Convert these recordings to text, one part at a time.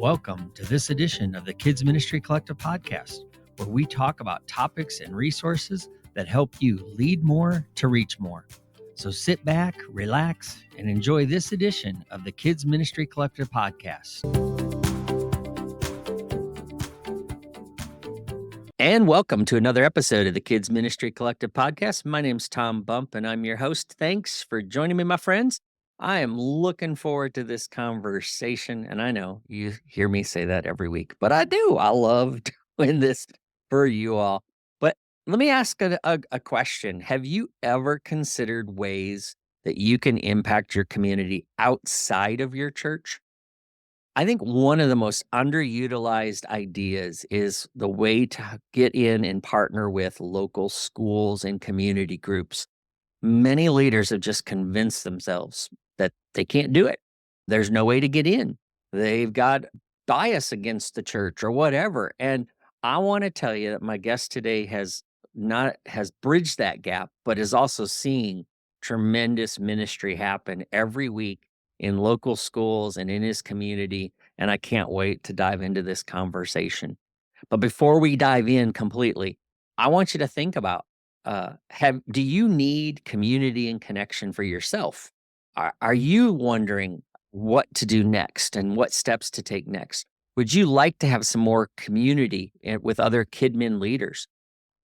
Welcome to this edition of the Kids Ministry Collective podcast, where we talk about topics and resources that help you lead more to reach more. So sit back, relax, and enjoy this edition of the Kids Ministry Collective podcast. And welcome to another episode of the Kids Ministry Collective podcast. My name's Tom Bump, and I'm your host. Thanks for joining me, my friends. I am looking forward to this conversation, and I know you hear me say that every week, but I do. I love doing this for you all. But let me ask a question. Have you ever considered ways that you can impact your community outside of your church? I think one of the most underutilized ideas is the way to get in and partner with local schools and community groups. Many leaders have just convinced themselves that they can't do it. There's no way to get in. They've got bias against the church or whatever. And I want to tell you that my guest today has bridged that gap, but is also seeing tremendous ministry happen every week in local schools and in his community. And I can't wait to dive into this conversation. But before we dive in completely, I want you to think about, do you need community and connection for yourself? Are you wondering what to do next and what steps to take next? Would you like to have some more community with other KidMin leaders?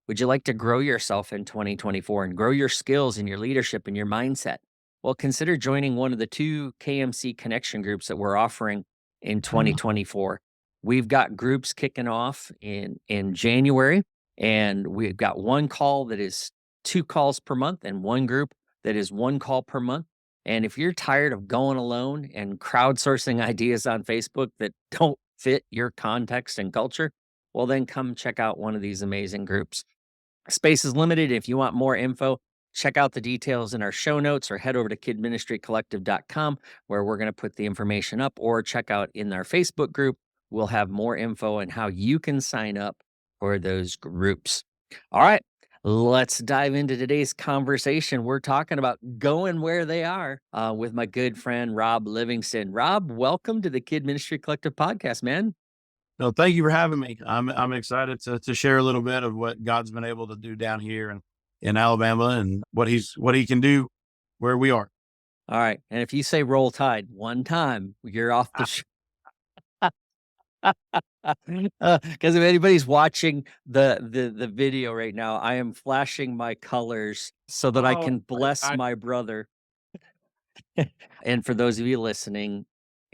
Would you like to grow yourself in 2024 and grow your skills and your leadership and your mindset? Well, consider joining one of the 2 KMC connection groups that we're offering in 2024. We've got groups kicking off in January, and we've got one call that is 2 calls per month and one group that is 1 call per month. And if you're tired of going alone and crowdsourcing ideas on Facebook that don't fit your context and culture, well, then come check out one of these amazing groups. Space is limited. If you want more info, check out the details in our show notes or head over to kidministrycollective.com where we're going to put the information up, or check out in our Facebook group. We'll have more info on how you can sign up for those groups. All right, let's dive into today's conversation. We're talking about going where they are with my good friend, Rob Livingston. Rob, welcome to the Kid Ministry Collective podcast, man. No, thank you for having me. I'm excited to share a little bit of what God's been able to do down here in Alabama and what he can do where we are. All right. And if you say roll tide one time, you're off the show. Because if anybody's watching the video right now, I am flashing my colors so that I can bless my brother. And for those of you listening,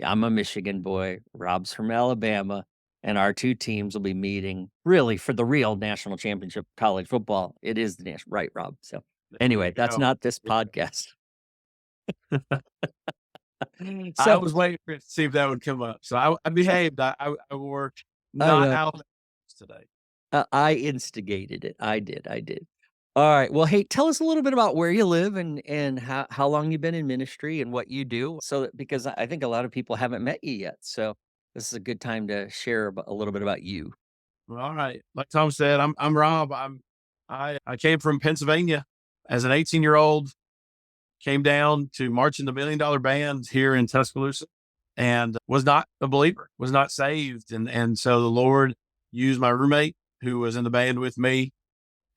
I'm a Michigan boy. Rob's from Alabama. And our 2 teams will be meeting really for the real national championship college football. It is the national, right, Rob? So anyway, that's not this podcast. I was waiting for it to see if that would come up. So I behaved. I worked not out today. I instigated it. I did. All right. Well, hey, tell us a little bit about where you live and how long you've been in ministry and what you do. Because I think a lot of people haven't met you yet. So this is a good time to share a little bit about you. All right. Like Tom said, I'm Rob. I came from Pennsylvania as an 18-year-old, came down to march in the $1 Million Band here in Tuscaloosa, and was not a believer, was not saved. And so the Lord used my roommate who was in the band with me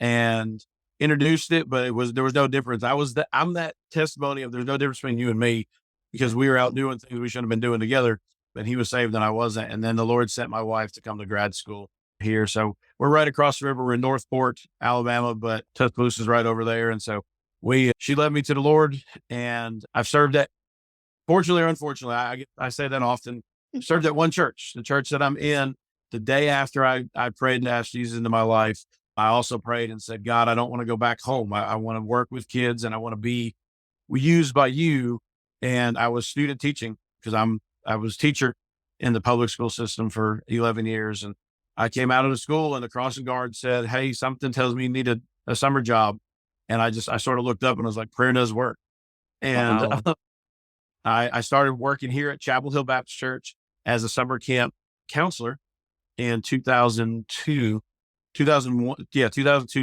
and introduced it, but there was no difference. I'm that testimony of there's no difference between you and me, because we were out doing things we shouldn't have been doing together, but he was saved and I wasn't. And then the Lord sent my wife to come to grad school here. So we're right across the river. We're in Northport, Alabama, but Tuscaloosa is right over there. And so she led me to the Lord, and I've served at, fortunately or unfortunately, I say that often, served at one church, the church that I'm in. The day after I prayed and asked Jesus into my life, I also prayed and said, God, I don't want to go back home. I want to work with kids and I want to be used by you. And I was student teaching because I was teacher in the public school system for 11 years. And I came out of the school and the crossing guard said, hey, something tells me you need a summer job. And I sort of looked up and I was like, prayer does work. And wow. I started working here at Chapel Hill Baptist Church as a summer camp counselor in 2002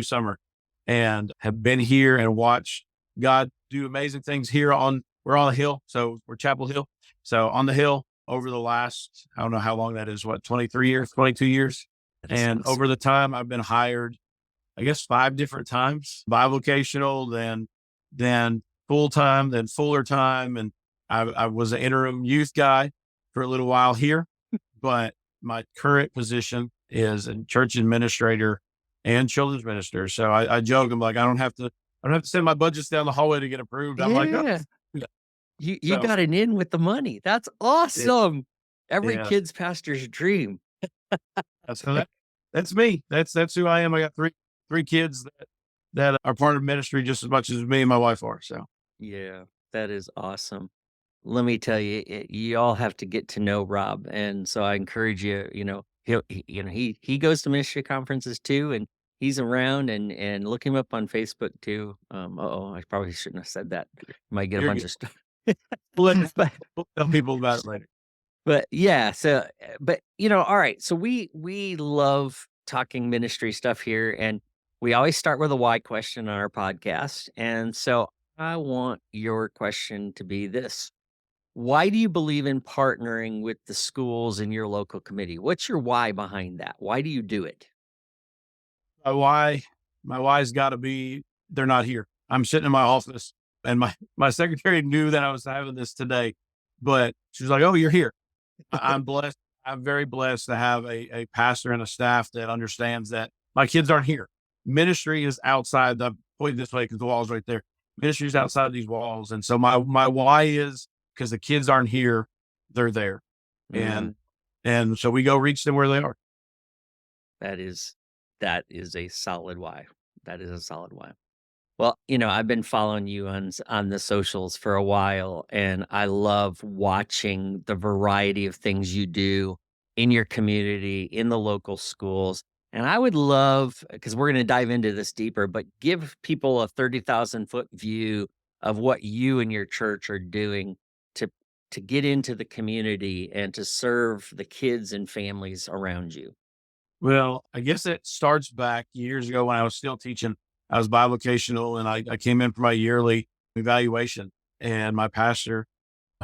summer, and have been here and watched God do amazing things here we're on a hill. So we're Chapel Hill. So on the hill, over the last, I don't know how long that is, 23 years, 22 years. That is And awesome. over the time I've been hired, I guess 5 different times, bivocational, then full-time, then fuller time. And I was an interim youth guy for a little while here, but my current position is a church administrator and children's minister. So I joke, I'm like, I don't have to send my budgets down the hallway to get approved. I'm like, oh, Yeah. yeah. You So got an in with the money. That's it, awesome. Every yeah, kid's pastor's dream. so that's me. That's who I am. I got three kids that are part of ministry just as much as me and my wife are. So Yeah, that is awesome. Let me tell you, you all have to get to know Rob, and so I encourage you. He goes to ministry conferences too, and he's around, and look him up on Facebook too. I probably shouldn't have said that. Might get a you're bunch good. of stuff. but We'll tell people about it later. but yeah, but all right. So we love talking ministry stuff here, and we always start with a why question on our podcast. And so I want your question to be this: why do you believe in partnering with the schools in your local committee? What's your why behind that? Why do you do it? My why, my why's got to be they're not here. I'm sitting in my office, and my secretary knew that I was having this today, but she was like, "Oh, you're here." I'm blessed. I'm very blessed to have a pastor and a staff that understands that my kids aren't here. Ministry is outside the point it this way because the wall's right there. Ministry is outside these walls. And so my why is because the kids aren't here, they're there. Mm, And so we go reach them where they are. that is that is a solid why. That is a solid why. Well, I've been following you on the socials for a while, and I love watching the variety of things you do in your community, in the local schools. And I would love, because we're going to dive into this deeper, but give people a 30,000-foot view of what you and your church are doing to to get into the community and to serve the kids and families around you. Well, I guess it starts back years ago when I was still teaching. I was bivocational and I came in for my yearly evaluation, and my pastor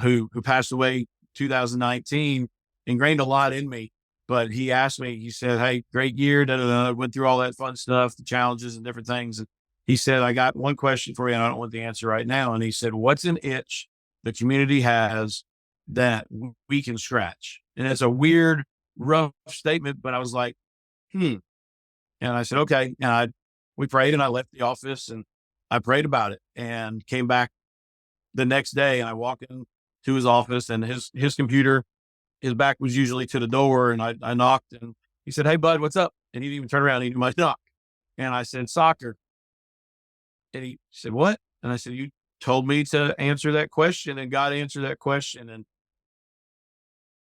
who passed away 2019 ingrained a lot in me. But he asked me, he said, "Hey, great year." Da, da, da. Went through all that fun stuff, the challenges and different things. And he said, "I got one question for you, and I don't want the answer right now." And he said, "What's an itch the community has that we can scratch?" And it's a weird, rough statement, but I was like, hmm. And I said, okay. We prayed and I left the office and I prayed about it and came back the next day, and I walked into his office, and his computer, his back was usually to the door, and I knocked, and he said, "Hey bud, what's up?" And he didn't even turn around, he knew my knock. And I said, "Soccer." And he said, "What?" And I said, "You told me to answer that question, and God answered that question." And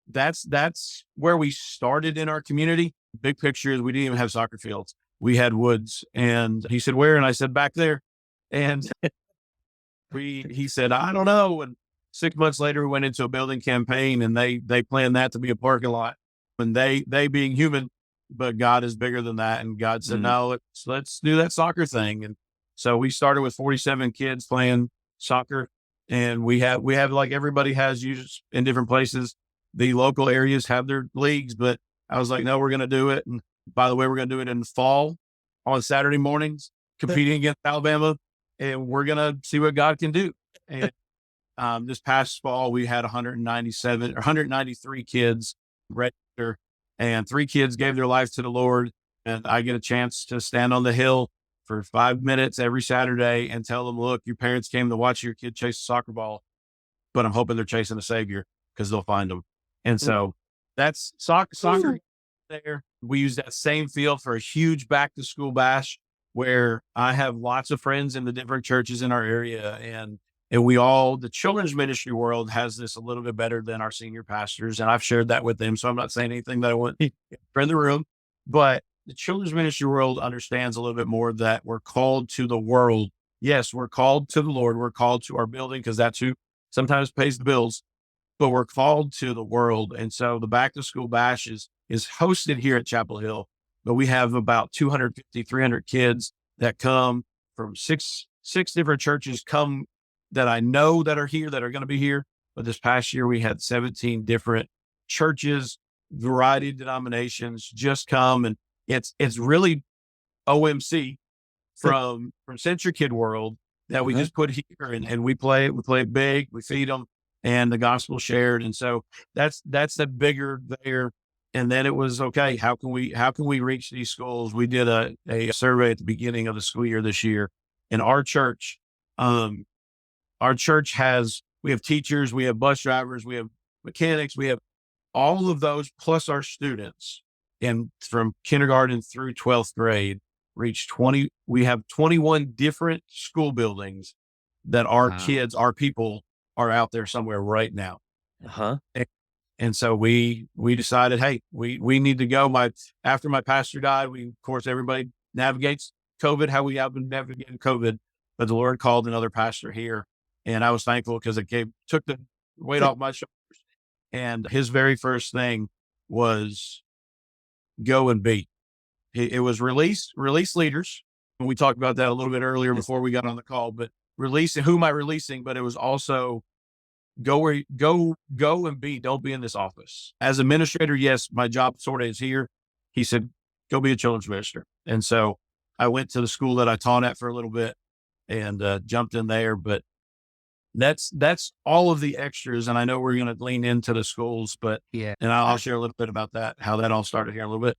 that's where we started in our community. Big picture is we didn't even have soccer fields. We had woods. And he said, "Where?" And I said, "Back there." And he said, "I don't know." And 6 months later, we went into a building campaign, and they planned that to be a parking lot. And they being human, but God is bigger than that. And God said, Mm, "No, let's do that soccer thing." And so we started with 47 kids playing soccer. And we have like everybody has used in different places. The local areas have their leagues, but I was like, "No, we're gonna do it." And by the way, we're gonna do it in the fall on Saturday mornings, competing against Alabama, and we're gonna see what God can do. And this past fall, we had 197 or 193 kids register, and 3 kids gave their life to the Lord. And I get a chance to stand on the hill for 5 minutes every Saturday and tell them, "Look, your parents came to watch your kid chase a soccer ball, but I'm hoping they're chasing a savior because they'll find them." And mm, so that's soccer ooh, there. We use that same field for a huge back to school bash where I have lots of friends in the different churches in our area. And the children's ministry world has this a little bit better than our senior pastors. And I've shared that with them. So I'm not saying anything that I want in the room, but the children's ministry world understands a little bit more that we're called to the world. Yes, we're called to the Lord. We're called to our building because that's who sometimes pays the bills, but we're called to the world. And so the back to school bash is hosted here at Chapel Hill, but we have about 250, 300 kids that come from six different churches come that I know that are here, that are going to be here. But this past year, we had 17 different churches, variety of denominations just come. And it's really OMC from Century Kid World that we Uh-huh. just put here, and we play it big, we feed them, and the gospel shared. And so that's the bigger there. And then it was, okay, how can we reach these schools? We did a survey at the beginning of the school year this year, and um, our church we have teachers, we have bus drivers, we have mechanics, we have all of those plus our students, and from kindergarten through 12th grade reach 20. We have 21 different school buildings that Wow. our people are out there somewhere right now. Uh-huh. A- And so we decided, hey, we need to go. After my pastor died, of course, everybody navigates COVID, how we have been navigating COVID, but the Lord called another pastor here. And I was thankful because took the weight off my shoulders. And his very first thing was go and be. It was release leaders. And we talked about that a little bit earlier Yes. before we got on the call, but who am I releasing? But it was also go and be, don't be in this office. As administrator, yes, my job sort of is here. He said, go be a children's minister. And so I went to the school that I taught at for a little bit and jumped in there. But that's all of the extras. And I know we're going to lean into the schools, Yeah. and I'll share a little bit about that, how that all started here in a little bit.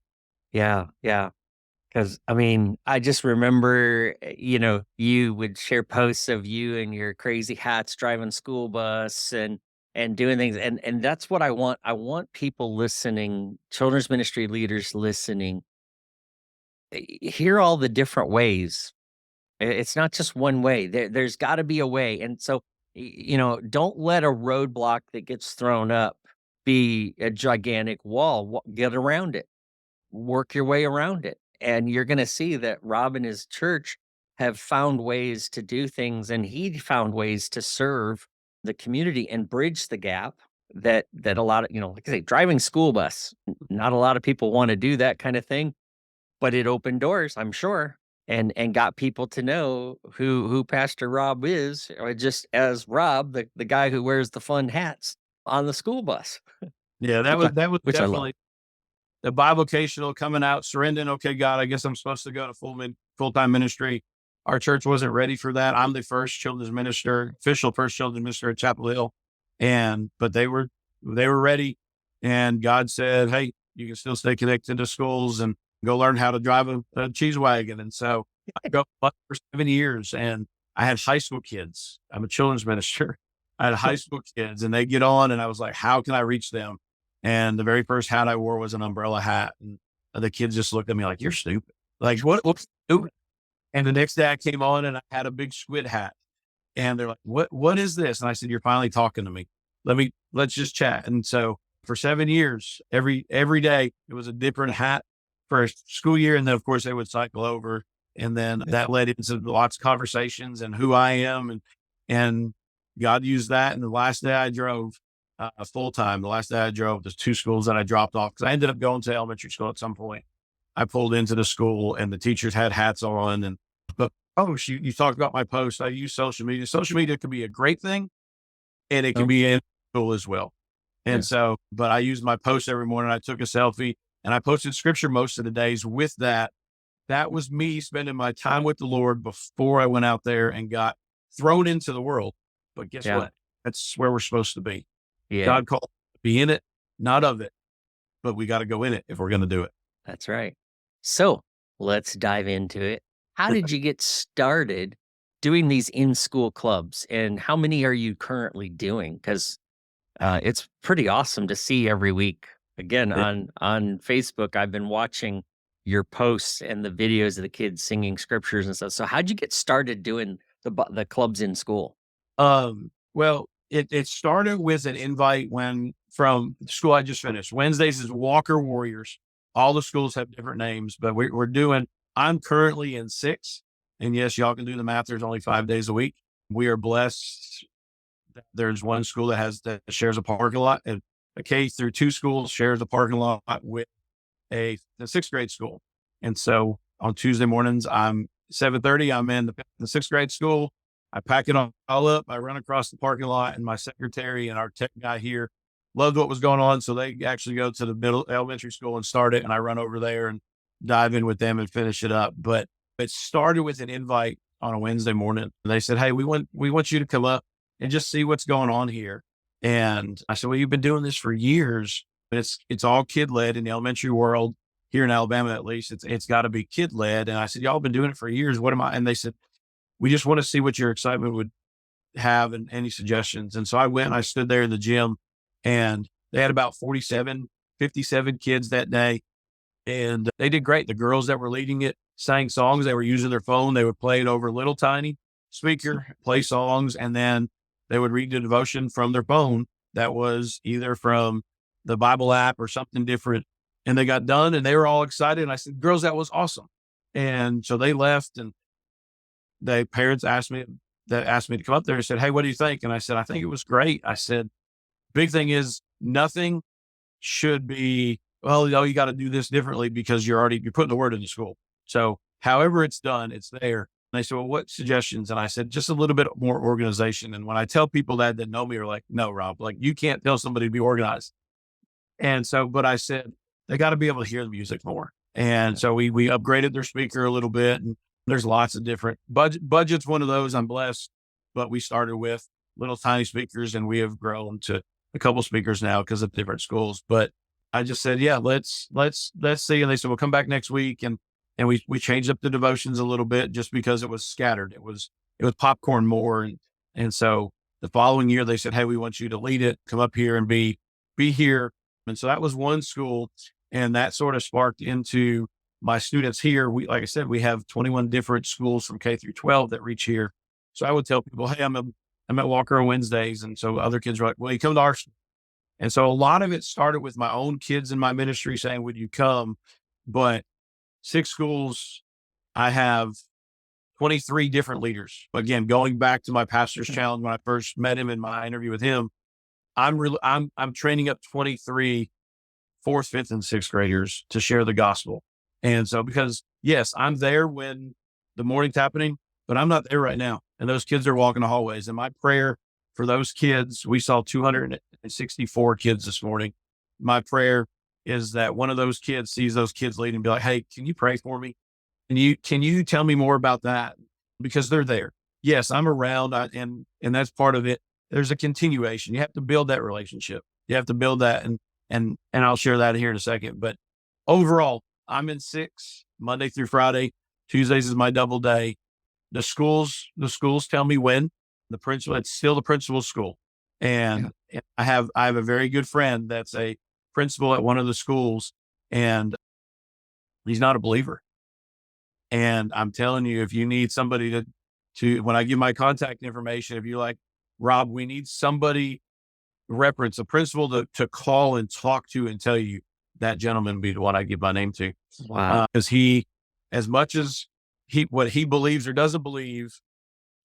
Yeah. Yeah. Because I mean, I just remember, you would share posts of you and your crazy hats driving school bus and doing things, and that's what I want. I want people listening, children's ministry leaders listening, hear all the different ways. It's not just one way. There's got to be a way, and so don't let a roadblock that gets thrown up be a gigantic wall. Get around it, work your way around it. And you're going to see that Rob and his church have found ways to do things, and he found ways to serve the community and bridge the gap that a lot of, like I say, driving school bus. Not a lot of people want to do that kind of thing, but it opened doors, I'm sure, and got people to know who Pastor Rob is, or just as Rob, the guy who wears the fun hats on the school bus, Yeah, which I that was which I love. definitely the bivocational coming out, surrendering. Okay, God, I guess I'm supposed to go to full time ministry. Our church wasn't ready for that. I'm the official first children's minister at Chapel Hill, but they were ready, and God said, "Hey, you can still stay connected to schools and go learn how to drive a cheese wagon." And so I go for 7 years, and I had high school kids. I'm a children's minister. I had high school kids, and they get on, and I was like, "How can I reach them?" And the very first hat I wore was an umbrella hat. And the kids just looked at me like, "You're stupid." Like, what's stupid? And the next day I came on and I had a big squid hat. And they're like, what is this? And I said, "You're finally talking to me. Let's just chat." And so for 7 years, every day it was a different hat for a school year. And then of course they would cycle over. And then that led into lots of conversations and who I am. And God used that. And the last day I drove, full time, the last day I drove, there's two schools that I dropped off because I ended up going to elementary school at some point. I pulled into the school and the teachers had hats on. But oh, you talked about my post. I use social media. Social media can be a great thing and it can Oh, be in school as well. yeah. And so, but I used my post every morning. I took a selfie and I posted scripture most of the days with that. That was me spending my time with the Lord before I went out there and got thrown into the world. But guess Yeah. what? That's where we're supposed to be. Yeah. God called us to be in it, not of it, but we got to go in it if we're going to do it. That's right. So let's dive into it. How did you get started doing these in school clubs, and how many are you currently doing? Because it's pretty awesome to see every week. Again, on Facebook, I've been watching your posts and the videos of the kids singing scriptures and stuff. So how'd you get started doing the clubs in school? Well, it started with an invite from the school I just finished. Wednesdays is Walker Warriors. All the schools have different names, but I'm currently in six. And yes, y'all can do the math. There's only 5 days a week. We are blessed. There's one school that shares a parking lot, and a K through two school shares a parking lot with the sixth grade school. And so on Tuesday mornings, I'm 7:30. I'm in the sixth grade school. I pack it all up. I run across the parking lot, and my secretary and our tech guy here loved what was going on. So they actually go to the elementary school and start it. And I run over there and dive in with them and finish it up. But it started with an invite on a Wednesday morning. They said, "Hey, we want you to come up and just see what's going on here." And I said, "Well, you've been doing this for years, but it's all kid led in the elementary world here in Alabama, at least. It's got to be kid led." And I said, "Y'all been doing it for years. What am I?" And they said, "We just want to see what your excitement would have and any suggestions." And so I went and I stood there in the gym, and they had about 47, 57 kids that day. And they did great. The girls that were leading it sang songs. They were using their phone. They would play it over a little tiny speaker, play songs, and then they would read the devotion from their phone that was either from the Bible app or something different. And they got done and they were all excited. And I said, "Girls, that was awesome." And so they left, and the parents asked me to come up there and said, "Hey, what do you think?" And I said, "I think it was great." I said, "Big thing is nothing should be, well, you got to do this differently because you're putting the word in the school. So however it's done, it's there." And they said, "Well, what suggestions?" And I said, "Just a little bit more organization." And when I tell people that know me are like, "No, Rob, like you can't tell somebody to be organized." And so, but I said, they got to be able to hear the music more. And so we upgraded their speaker a little bit, and there's lots of different budget's one of those. I'm blessed, but we started with little tiny speakers and we have grown to a couple speakers now because of different schools. But I just said, "Yeah, let's see." And they said, "We'll come back next week." And we changed up the devotions a little bit just because it was scattered. It was popcorn more. And so the following year they said, "Hey, we want you to lead it, come up here and be here." And so that was one school. And that sort of sparked into my students here. Like I said, we have 21 different schools from K through 12 that reach here. So I would tell people, "Hey, I'm at Walker on Wednesdays." And so other kids were like, "Well, you come to our school." And so a lot of it started with my own kids in my ministry saying, "Would you come?" But 6 schools, I have 23 different leaders. Again, going back to my pastor's challenge when I first met him in my interview with him, I'm training up 23 4th, 5th, and 6th graders to share the gospel. And so, because yes, I'm there when the morning's happening, but I'm not there right now. And those kids are walking the hallways. And my prayer for those kids, we saw 264 kids this morning. My prayer is that one of those kids sees those kids leading and be like, "Hey, can you pray for me? Can you tell me more about that?" Because they're there. Yes, I'm around, and that's part of it. There's a continuation. You have to build that relationship. You have to build that, and I'll share that here in a second. But overall, I'm in 6 Monday through Friday. Tuesdays is my double day. The schools tell me when. The principal, it's still the principal's school. And I have a very good friend that's a principal at one of the schools, and he's not a believer. And I'm telling you, if you need somebody to when I give my contact information, if you're like, "Rob, we need somebody," reference a principal to call and talk to and tell you, that gentleman be the one I give my name to. Wow. Because he, as much as what he believes or doesn't believe,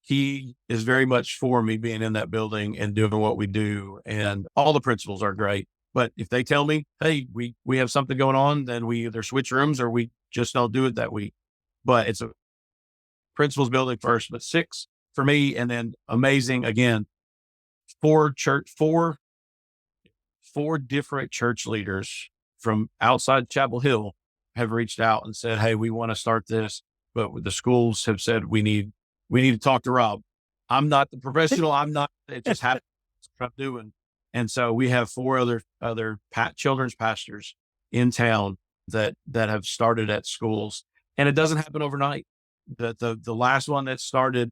he is very much for me being in that building and doing what we do. And all the principals are great. But if they tell me, "Hey, we have something going on," then we either switch rooms or we just don't do it that week. But it's a principal's building first, but 6 for me. And then amazing again, 4 different church leaders from outside Chapel Hill have reached out and said, "Hey, we want to start this." But the schools have said, we need to talk to Rob." I'm not the professional. I'm not, it just happens. That's what I'm doing. And so we have 4 other children's pastors in town that have started at schools, and it doesn't happen overnight. The last one that started,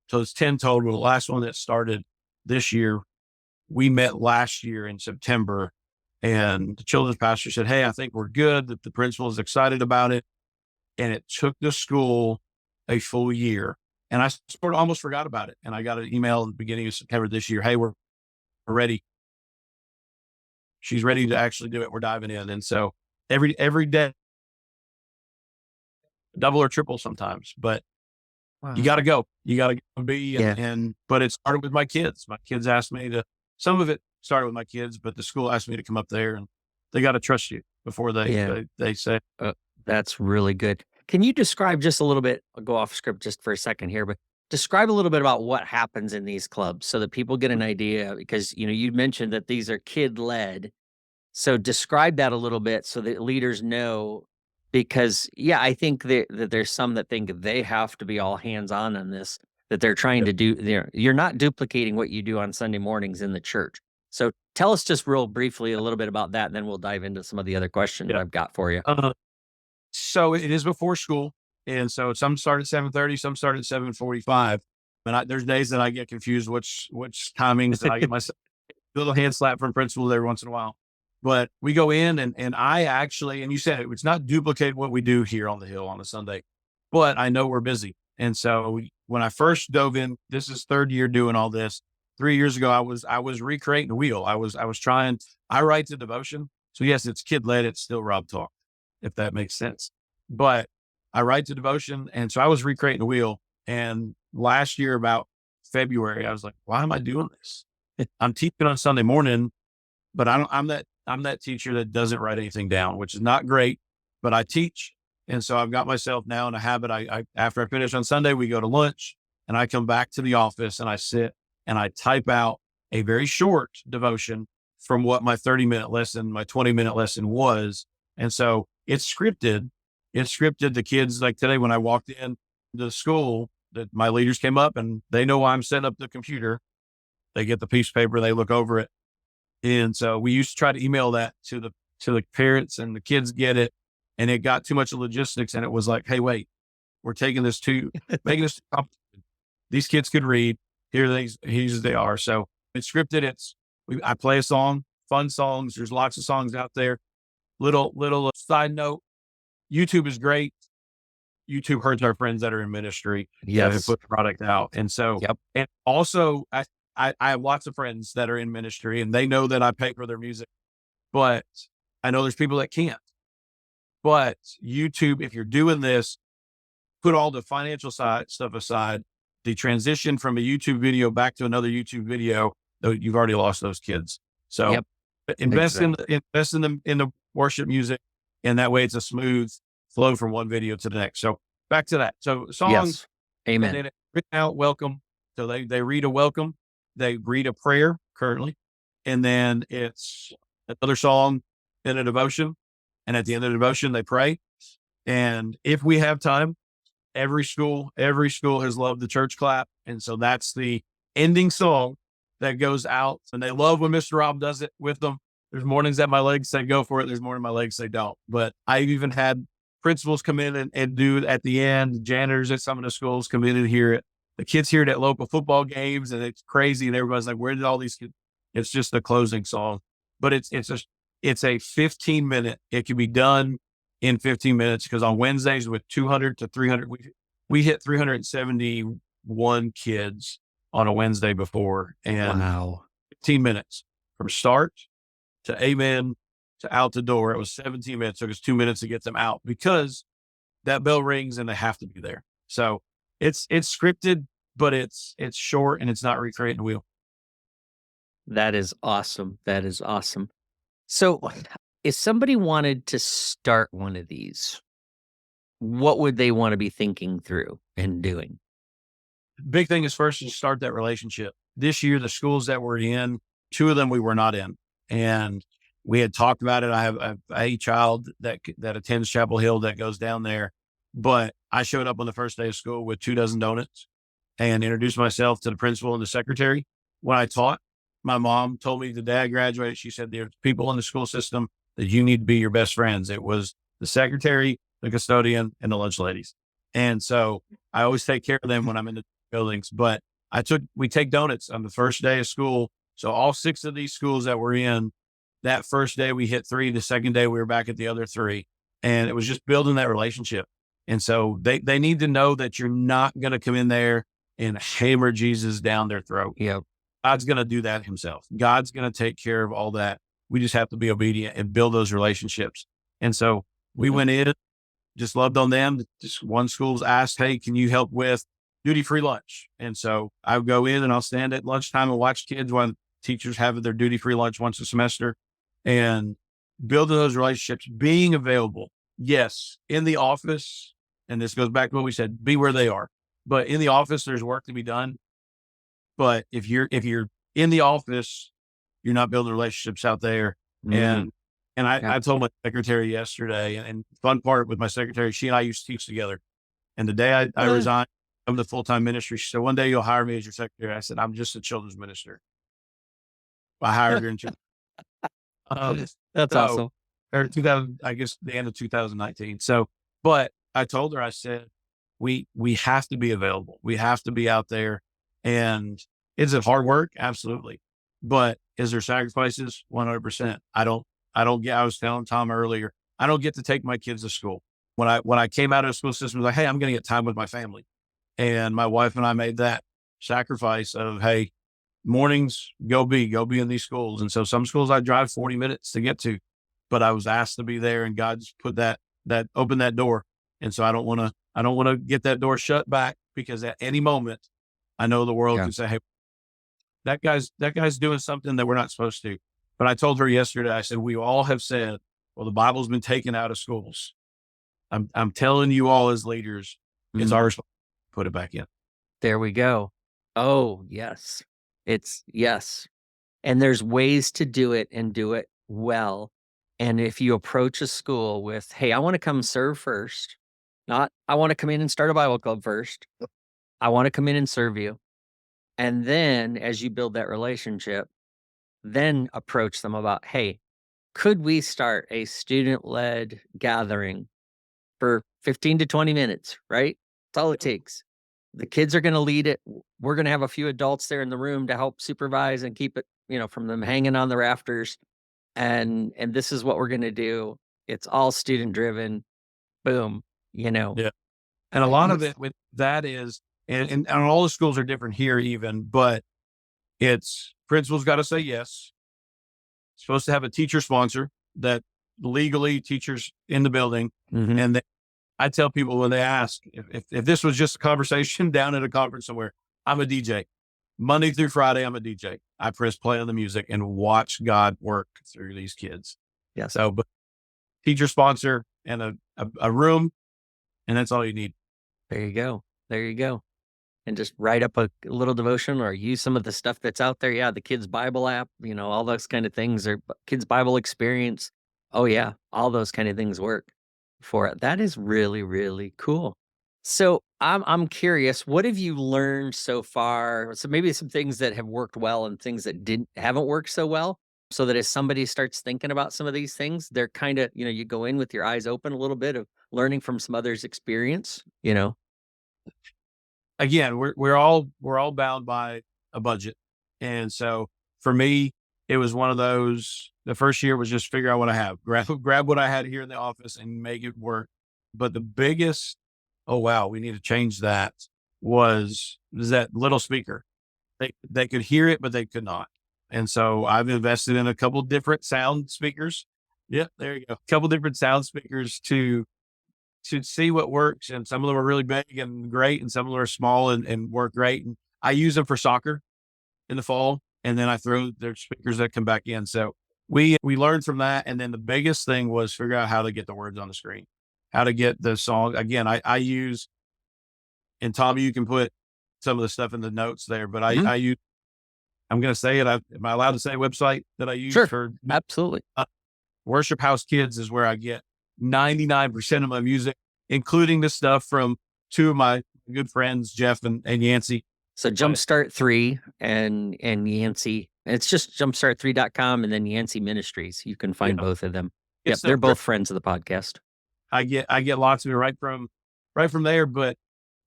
so it's 10 total. The last one that started this year, we met last year in September, and the children's pastor said, "Hey, I think we're good." The principal is excited about it. And it took the school a full year. And I sort of almost forgot about it. And I got an email at the beginning of September this year. "Hey, we're ready. She's ready to actually do it. We're diving in." And so every day, double or triple sometimes, but you got to go. You got to be. Yeah. But it started with my kids. My kids asked me some of it started with my kids, but the school asked me to come up there, and they got to trust you before Yeah. they say. That's really good. Can you describe just a little bit? I'll go off script just for a second here, but describe a little bit about what happens in these clubs so that people get an idea because, you mentioned that these are kid-led. So describe that a little bit so that leaders know because, yeah, I think that there's some that think they have to be all hands-on this, that they're trying to do you're not duplicating what you do on Sunday mornings in the church. So tell us just real briefly a little bit about that, and then we'll dive into some of the other questions Yeah. I've got for you. So it is before school, and so some start at 7:30, some start at 7:45. And there's days that I get confused which timings that I get myself a little hand slap from principals every once in a while. But we go in and I actually, and you said it's not duplicate what we do here on the Hill on a Sunday, but I know we're busy. And so when I first dove in, this is third year doing all this. 3 years ago, I was recreating the wheel. I write the devotion. So yes, it's kid led. It's still Rob talk, if that makes sense. But I write the devotion. And so I was recreating the wheel. And last year, about February, I was like, why am I doing this? I'm teaching on Sunday morning, but I'm that teacher that doesn't write anything down, which is not great, but I teach. And so I've got myself now in a habit. I after I finish on Sunday, we go to lunch and I come back to the office and I sit and I type out a very short devotion from what my 30-minute lesson, my 20-minute lesson was. And so it's scripted. It's scripted. The kids, like today, when I walked in to the school, that my leaders came up and they know I'm setting up the computer. They get the piece of paper, they look over it. And so we used to try to email that to the parents, and the kids get it. And it got too much logistics. And it was like, hey, wait, we're taking this to making this complicated. These kids could read. Here's they are. So it's scripted. I play a song, fun songs. There's lots of songs out there. Little side note, YouTube is great. YouTube hurts our friends that are in ministry that have put the product out. And so, and also I have lots of friends that are in ministry and they know that I pay for their music, but I know there's people that can't. But YouTube, if you're doing this, put all the financial stuff aside, the transition from a YouTube video back to another YouTube video, though you've already lost those kids. So invest in the worship music, and that way it's a smooth flow from one video to the next. So back to that. So songs, amen. and then written out welcome. So they read a welcome, they read a prayer currently, and then it's another song and a devotion. And at the end of the devotion, they pray. And if we have time, every school has loved the church clap. And so that's the ending song that goes out. And they love when Mr. Rob does it with them. There's mornings that my legs say go for it. There's mornings my legs say don't. But I've even had principals come in and do it at the end. Janitors at some of the schools come in and hear it. The kids hear it at local football games, and it's crazy. And everybody's like, where did all these kids? It's just the closing song. But it's a 15-minute. It can be done in 15 minutes because on Wednesdays with 200 to 300, we hit 371 kids on a Wednesday before. And 15 minutes from start to amen to out the door. It was 17 minutes. It took us 2 minutes to get them out because that bell rings and they have to be there. So it's scripted, but it's short and it's not recreating the wheel. That is awesome. That is awesome. So if somebody wanted to start one of these, what would they want to be thinking through and doing? Big thing is first to start that relationship. This year, the schools that we're in, 2 of them we were not in. And we had talked about it. I have a child that attends Chapel Hill that goes down there, but I showed up on the first day of school with 2 dozen donuts and introduced myself to the principal and the secretary. When I taught, my mom told me the day I graduated, she said, there's people in the school system that you need to be your best friends. It was the secretary, the custodian, and the lunch ladies. And so I always take care of them when I'm in the buildings, but we take donuts on the first day of school. So all 6 of these schools that we're in, that first day we hit 3, the second day we were back at the other 3. And it was just building that relationship. And so they need to know that you're not going to come in there and hammer Jesus down their throat. Yeah. God's going to do that himself. God's going to take care of all that. We just have to be obedient and build those relationships. And so we went in, just loved on them. Just one school's asked, hey, can you help with duty-free lunch? And so I'll go in and I'll stand at lunchtime and watch kids while teachers have their duty-free lunch once a semester and building those relationships, being available. Yes, in the office. And this goes back to what we said, be where they are. But in the office, there's work to be done. But if you're in the office, you're not building relationships out there. Mm, And yeah. I told my secretary yesterday, and fun part with my secretary, she and I used to teach together. And the day I Uh, resigned from the full-time ministry, she said, one day you'll hire me as your secretary. I said, I'm just a children's minister. I hired her in um, That's so awesome. or 2000, I guess the end of 2019. So, but I told her, I said, we have to be available. We have to be out there. And is it hard work? Absolutely. But is there sacrifices? 100%. I was telling Tom earlier, I don't get to take my kids to school. When I came out of the school system, I was like, hey, I'm going to get time with my family. And my wife and I made that sacrifice of, hey, mornings, go be in these schools. And so some schools I drive 40 minutes to get to, but I was asked to be there, and God's put that open that door. And so I don't want to get that door shut back, because at any moment I know the world Yeah. could say, hey, that guy's doing something that we're not supposed to. But I told her yesterday, I said, we all have said, well, the Bible's been taken out of schools. I'm telling you all as leaders, it's Mm, our responsibility to put it back in. there we go. Oh, yes. It's yes. And there's ways to do it and do it well. And if you approach a school with, hey, I want to come serve first, not I want to come in and start a Bible club first. I want to come in and serve you. And then as you build that relationship, then approach them about, hey, could we start a student led gathering for 15 to 20 minutes, right? That's all it takes. The kids are going to lead it. We're going to have a few adults there in the room to help supervise and keep it, from them hanging on the rafters. And this is what we're going to do. It's all student driven. Boom. You know. Yeah. And a Uh, lot you- of it with that is, and all the schools are different here even, but it's principal's got to say yes. Supposed to have a teacher sponsor that legally teachers in the building. Mhm. And I tell people when they ask if this was just a conversation down at a conference somewhere, I'm a DJ. Monday through Friday, I'm a DJ. I press play on the music and watch God work through these kids. Yes. So, but teacher sponsor and a room, and that's all you need. There you go. There you go. And just write up a little devotion or use some of the stuff that's out there. Yeah, the kids Bible app, all those kind of things, or kids Bible experience. Oh yeah, all those kind of things work for it. That is really really cool. So I'm curious, what have you learned so far? So maybe some things that have worked well and things that haven't worked so well. So that as somebody starts thinking about some of these things, they're kind of, you go in with your eyes open a little bit of learning from some others' experience. Again, we're all bound by a budget. And so for me, it was one of those, the first year was just figure out what I have, grab what I had here in the office and make it work. But the biggest, oh wow, we need to change that, was that little speaker. They could hear it, but they could not. And so I've invested in a couple different sound speakers. Yep, there you go. A couple different sound speakers to see what works. And some of them are really big and great, and some of them are small and work great. And I use them for soccer in the fall, and then I throw their speakers that come back in. So we learned from that. And then the biggest thing was figure out how to get the words on the screen, how to get the song. Again, I use, and Tommy, you can put some of the stuff in the notes there, but Mhm. I use, I'm going to say it. Am I allowed to say website that I use Sure, for absolutely. Worship House Kids is where I get 99% of my music, including the stuff from two of my good friends, Jeff and Yancey. So But Jumpstart 3 and Yancey. It's just jumpstart3.com and then Yancey Ministries. You can find yeah, both of them. Yep, it's they're so great. both friends of the podcast. I get lots of it right from there. But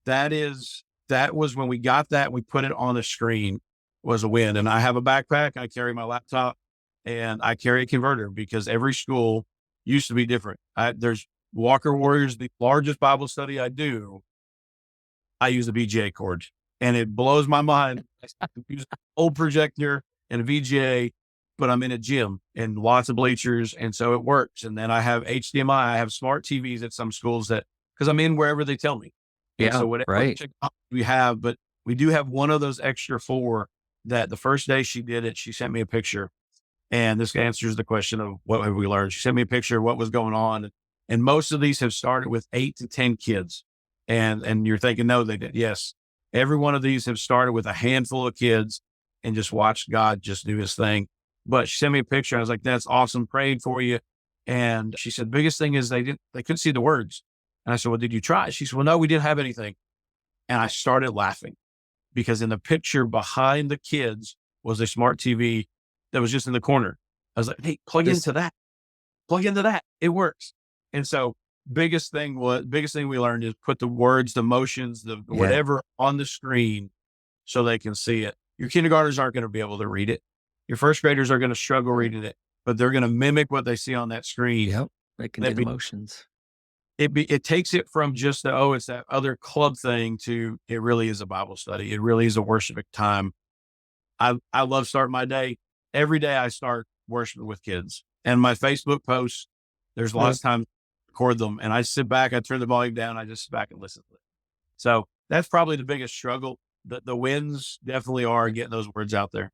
that was when we got that, we put it on the screen, was a win. And I have a backpack, I carry my laptop, and I carry a converter, because every school used to be different. There's Walker Warriors, the largest Bible study I do. I use a VGA cord, and it blows my mind. I use an old projector and a VGA, but I'm in a gym and lots of bleachers. And so it works. And then I have HDMI, I have smart TVs at some schools because I'm in wherever they tell me. And Yeah, so whatever right. technology we have, but we do have one of those extra four that the first day she did it, she sent me a picture. And this answers the question of what have we learned? She sent me a picture of what was going on. And most of these have started with 8 to 10 kids. And you're thinking, no, they did. Yes. Every one of these have started with a handful of kids and just watched God just do his thing. But she sent me a picture. I was like, that's awesome. Prayed for you. And she said, biggest thing is they couldn't see the words. And I said, well, did you try? She said, well, no, we didn't have anything. And I started laughing because in the picture behind the kids was a smart TV that was just in the corner. I was like, hey, plug into that. It works. And so biggest thing we learned is put the words, the motions, the Yeah. whatever on the screen so they can see it. Your kindergartners aren't going to be able to read it. Your first graders are going to struggle reading it, but they're going to mimic what they see on that screen. Yep. They can do the motions. It takes it from just it's that other club thing to it really is a Bible study. It really is a worshiping time. I love starting my day. Every day I start worshiping with kids. And my Facebook posts, there's lots of times I record them and I sit back, I turn the volume down, I just sit back and listen to it. So that's probably the biggest struggle. The wins definitely are getting those words out there.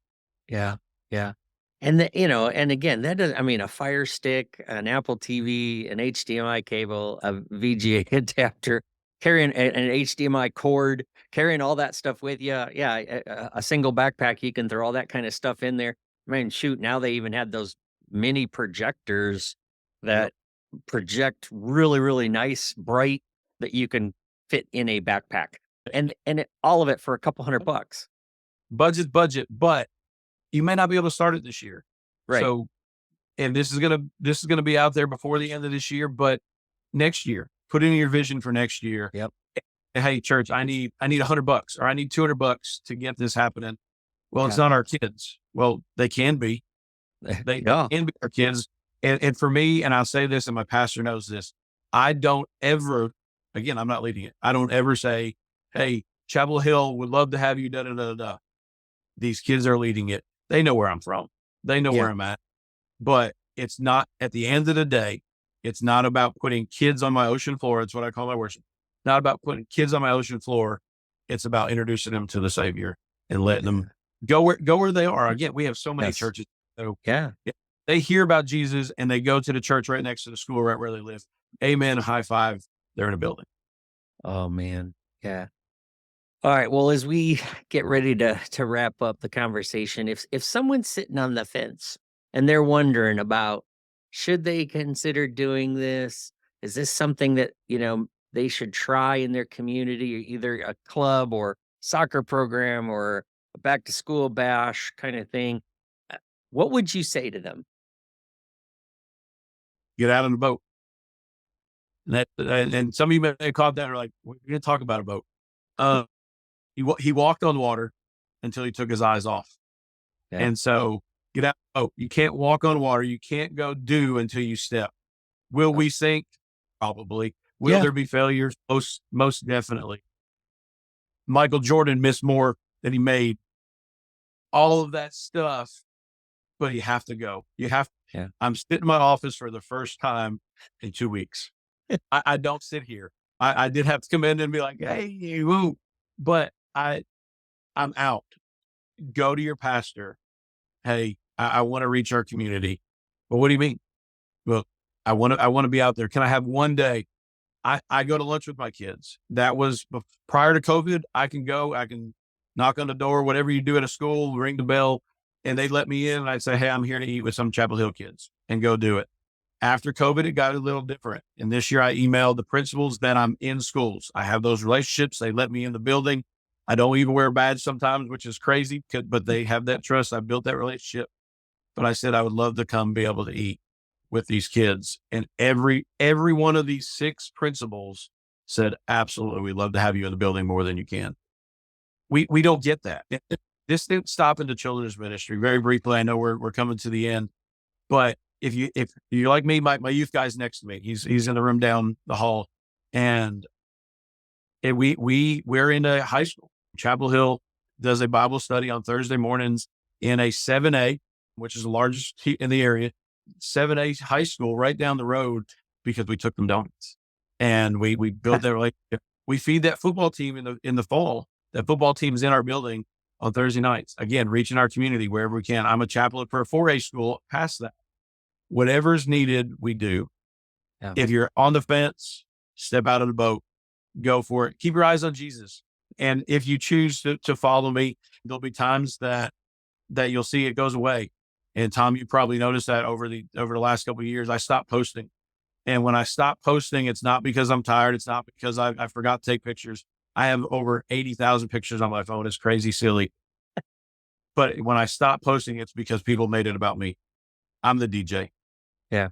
Yeah. Yeah. And and again, that doesn't, I mean, a Fire Stick, an Apple TV, an HDMI cable, a VGA adapter, carrying an HDMI cord, carrying all that stuff with you. Yeah. A single backpack, you can throw all that kind of stuff in there. I mean, shoot, now they even had those mini projectors that project really, really nice, bright, that you can fit in a backpack. And all of it for a couple $100. Budget, but you may not be able to start it this year. Right. So, and this is gonna be out there before the end of this year, but next year, put in your vision for next year. Yep. Hey, church, I need $100 or I need $200 to get this happening. Well, it's not our kids. Well, they can be. They can be our kids. And for me, and I'll say this, and my pastor knows this, I don't ever, again, I'm not leading it. I don't ever say, hey, Chapel Hill would love to have you, da, da, da, da. These kids are leading it. They know where I'm from. They know where I'm at. But it's not, at the end of the day, it's not about putting kids on my ocean floor. It's what I call my worship. Not about putting kids on my ocean floor. It's about introducing them to the Savior and letting them go where they are. Again, we have so many churches. So they hear about Jesus and they go to the church right next to the school, right where they live. Amen. High five. They're in a building. Oh man. Yeah. All right. Well, as we get ready to wrap up the conversation, if someone's sitting on the fence and they're wondering about, should they consider doing this? Is this something that, they should try in their community, or either a club or soccer program or a back to school bash kind of thing? What would you say to them? Get out on the boat. And some of you may have caught that and are like, we're going to talk about a boat. He walked on water until he took his eyes off. Yeah. And so get out. Oh, you can't walk on water. You can't go do until you step. Will we sink? Probably. Will there be failures? Most definitely. Michael Jordan missed more than he made. All of that stuff, but you have to go. I'm sitting in my office for the first time in 2 weeks. I don't sit here. I did have to come in and be like, hey, woo. But I'm out. Go to your pastor. Hey, I want to reach our community. Well, what do you mean? Well, I want to be out there. Can I have one day? I go to lunch with my kids. That was prior to COVID. I can go. I can knock on the door, whatever you do at a school, ring the bell, and they let me in. And I'd say, hey, I'm here to eat with some Chapel Hill kids, and go do it. After COVID, it got a little different. And this year I emailed the principals that I'm in schools. I have those relationships. They let me in the building. I don't even wear a badge sometimes, which is crazy, but they have that trust. I built that relationship. But I said, I would love to come be able to eat with these kids. And every one of these 6 principals said, absolutely, we'd love to have you in the building more than you can. We don't get that. This didn't stop in the children's ministry. Very briefly, I know we're coming to the end, but if you're like me, my youth guy's next to me. He's in the room down the hall, and we're in a high school. Chapel Hill does a Bible study on Thursday mornings in a 7A, which is the largest in the area, 7A high school right down the road, because we took them donuts and we built that relationship. We feed that football team in the fall. That football team is in our building on Thursday nights. Again, reaching our community wherever we can. I'm a chaplain for a 4A school. Past that, whatever's needed, we do. Yeah. If you're on the fence, step out of the boat, go for it. Keep your eyes on Jesus. And if you choose to follow me, there'll be times that you'll see it goes away. And Tom, you probably noticed that over the last couple of years, I stopped posting. And when I stop posting, it's not because I'm tired. It's not because I forgot to take pictures. I have over 80,000 pictures on my phone. It's crazy silly. But when I stop posting, it's because people made it about me. I'm the DJ. Yeah.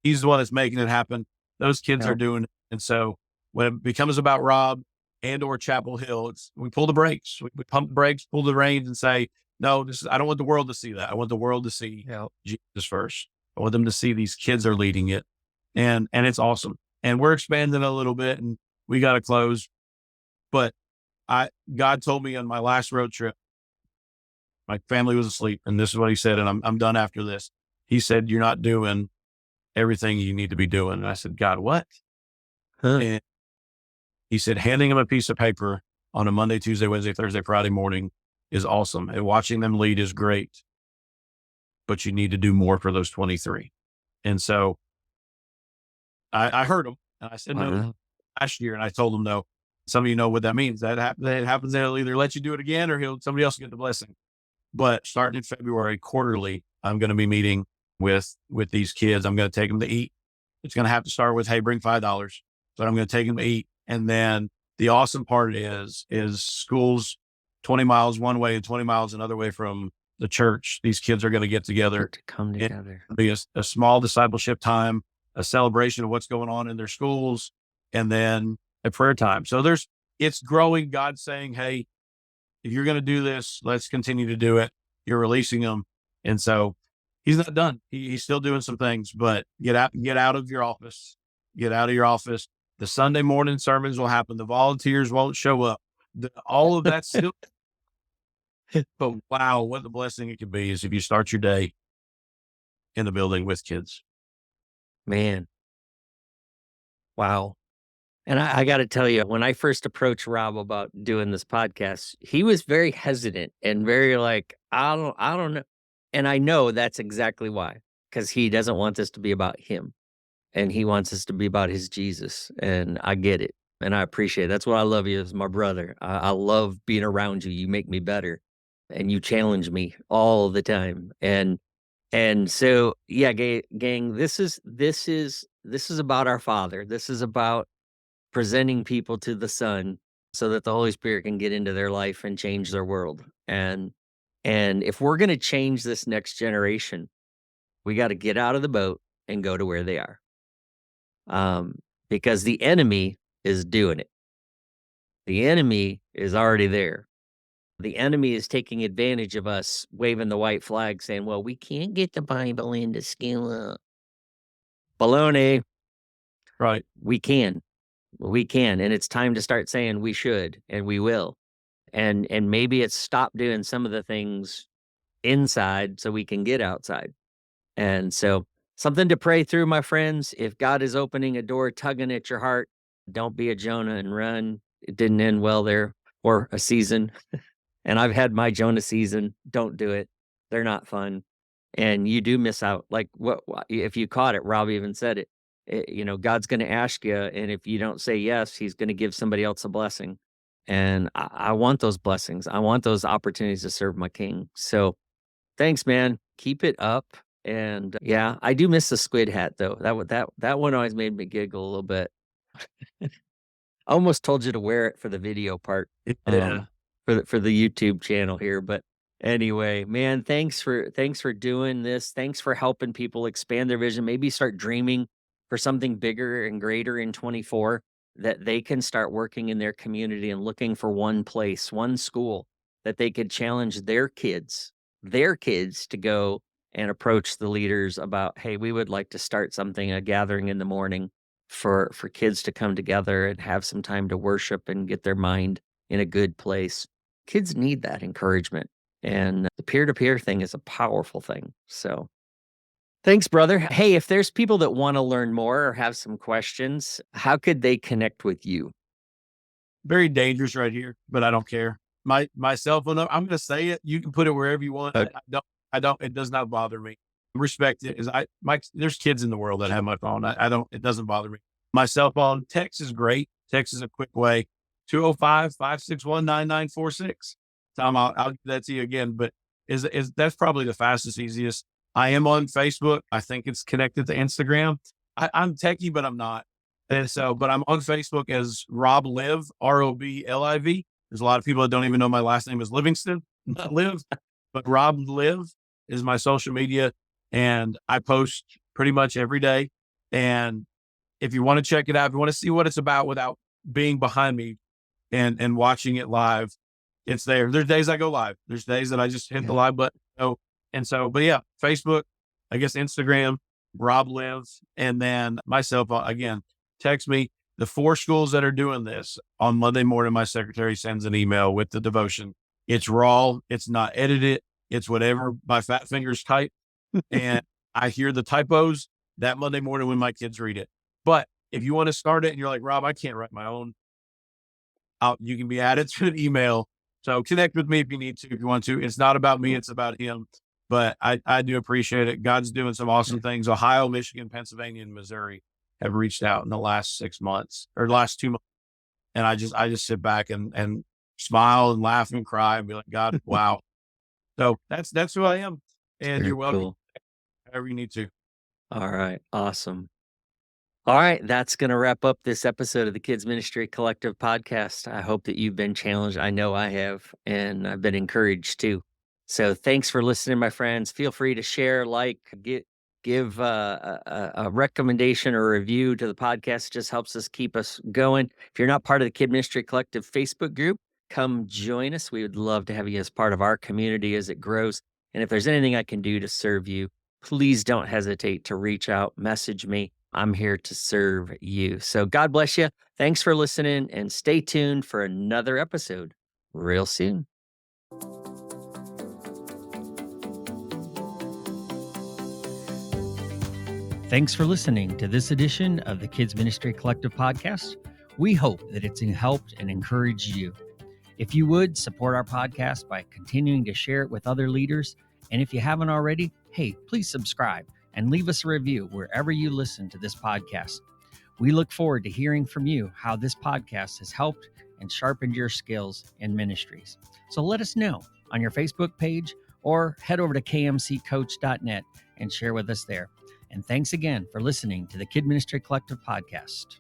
He's the one that's making it happen. Those kids are Yep. doing it. And so when it becomes about Rob and or Chapel Hill, we pull the brakes. We pump the brakes, pull the reins and say, no, I don't want the world to see that. I want the world to see Yep. Jesus first. I want them to see these kids are leading it. And it's awesome. And we're expanding a little bit and we got to close. But God told me on my last road trip, my family was asleep. And this is what he said. And I'm done after this. He said, you're not doing everything you need to be doing. And I said, God, what? Huh. And he said, handing him a piece of paper on a Monday, Tuesday, Wednesday, Thursday, Friday morning is awesome. And watching them lead is great, but you need to do more for those 23. And so I heard him and I said, no, last year. And I told him, no, some of you know what that means. That happens. They'll either let you do it again or somebody else will get the blessing. But starting in February, quarterly, I'm going to be meeting with these kids. I'm going to take them to eat. It's going to have to start with, hey, bring $5, but I'm going to take them to eat. And then the awesome part is schools 20 miles one way and 20 miles another way from the church. These kids are going to get together. To come together. It'll be a small discipleship time, a celebration of what's going on in their schools, and then a prayer time. So it's growing. God's saying, hey, if you're going to do this, let's continue to do it. You're releasing them. And so he's not done. He's still doing some things, but get out of your office, get out of your office. The Sunday morning sermons will happen. The volunteers won't show up. All of that still, but wow, what the blessing it could be is if you start your day in the building with kids. Man. Wow. And I got to tell you, when I first approached Rob about doing this podcast, he was very hesitant and very like, I don't know. And I know that's exactly why, because he doesn't want this to be about him and he wants this to be about his Jesus. And I get it. And I appreciate it. That's why I love you as my brother. I love being around you. You make me better and you challenge me all the time. And so, yeah, gang, this is about our Father. This is about presenting people to the Son so that the Holy Spirit can get into their life and change their world. And if we're going to change this next generation, we got to get out of the boat and go to where they are. Because the enemy is doing it. The enemy is already there. The enemy is taking advantage of us waving the white flag saying, well, we can't get the Bible into school. Baloney. Right. We can. We can. And it's time to start saying we should and we will. And maybe it's stop doing some of the things inside so we can get outside. And so something to pray through, my friends. If God is opening a door, tugging at your heart, don't be a Jonah and run. It didn't end well there, or a season. And I've had my Jonah season. Don't do it. They're not fun. And you do miss out. Like what if you caught it, Rob even said it. God's going to ask you. And if you don't say yes, he's going to give somebody else a blessing. And I want those blessings. I want those opportunities to serve my King. So thanks, man. Keep it up. And yeah, I do miss the squid hat though. That one always made me giggle a little bit. I almost told you to wear it for the video part. Yeah. For the YouTube channel here. But anyway, man, thanks for doing this. Thanks for helping people expand their vision. Maybe start dreaming for something bigger and greater in 24, that they can start working in their community and looking for one place, one school that they could challenge their kids to go and approach the leaders about, hey, we would like to start something, a gathering in the morning for kids to come together and have some time to worship and get their mind in a good place. Kids need that encouragement. And the peer-to-peer thing is a powerful thing. So thanks, brother. Hey, if there's people that want to learn more or have some questions, how could they connect with you? Very dangerous right here, but I don't care. My cell phone number, I'm going to say it. You can put it wherever you want. Okay. It does not bother me. Respect it. There's kids in the world that have my phone. It doesn't bother me. My cell phone text is great. Text is a quick way. 205-561-9946. Tom, I'll give that to you again, but is that's probably the fastest, easiest. I am on Facebook. I think it's connected to Instagram. I'm techie, but I'm not. And so, but I'm on Facebook as Rob Liv, Robliv. There's a lot of people that don't even know my last name is Livingston, not Liv, but Rob Liv is my social media. And I post pretty much every day. And if you want to check it out, if you want to see what it's about without being behind me and watching it live, it's there. There's days I go live. There's days that I just hit the live button. But yeah, Facebook, I guess Instagram, Rob Lives, and then myself again. Text me. The 4 schools that are doing this on Monday morning, my secretary sends an email with the devotion. It's raw. It's not edited. It's whatever my fat fingers type. And I hear the typos that Monday morning when my kids read it. But if you want to start it and you're like, Rob, I can't write my own, you can be added to an email. So connect with me if you need to, if you want to. It's not about me. It's about him. But I do appreciate it. God's doing some awesome things. Ohio, Michigan, Pennsylvania, and Missouri have reached out in the last 6 months or last 2 months. And I just sit back and smile and laugh and cry and be like, God, wow. So that's who I am. And Very you're welcome. cool. However you need to. All right. Awesome. All right. That's going to wrap up this episode of the Kids Ministry Collective podcast. I hope that you've been challenged. I know I have, and I've been encouraged too. So thanks for listening, my friends. Feel free to share, give a recommendation or review to the podcast. It just helps us keep us going. If you're not part of the Kid Ministry Collective Facebook group, come join us. We would love to have you as part of our community as it grows. And if there's anything I can do to serve you, please don't hesitate to reach out, message me. I'm here to serve you. So God bless you. Thanks for listening, and stay tuned for another episode real soon. Thanks for listening to this edition of the Kids Ministry Collective podcast. We hope that it's helped and encouraged you. If you would, support our podcast by continuing to share it with other leaders. And if you haven't already, hey, please subscribe and leave us a review wherever you listen to this podcast. We look forward to hearing from you how this podcast has helped and sharpened your skills in ministries. So let us know on your Facebook page or head over to kmccoach.net and share with us there. And thanks again for listening to the Kid Ministry Collective podcast.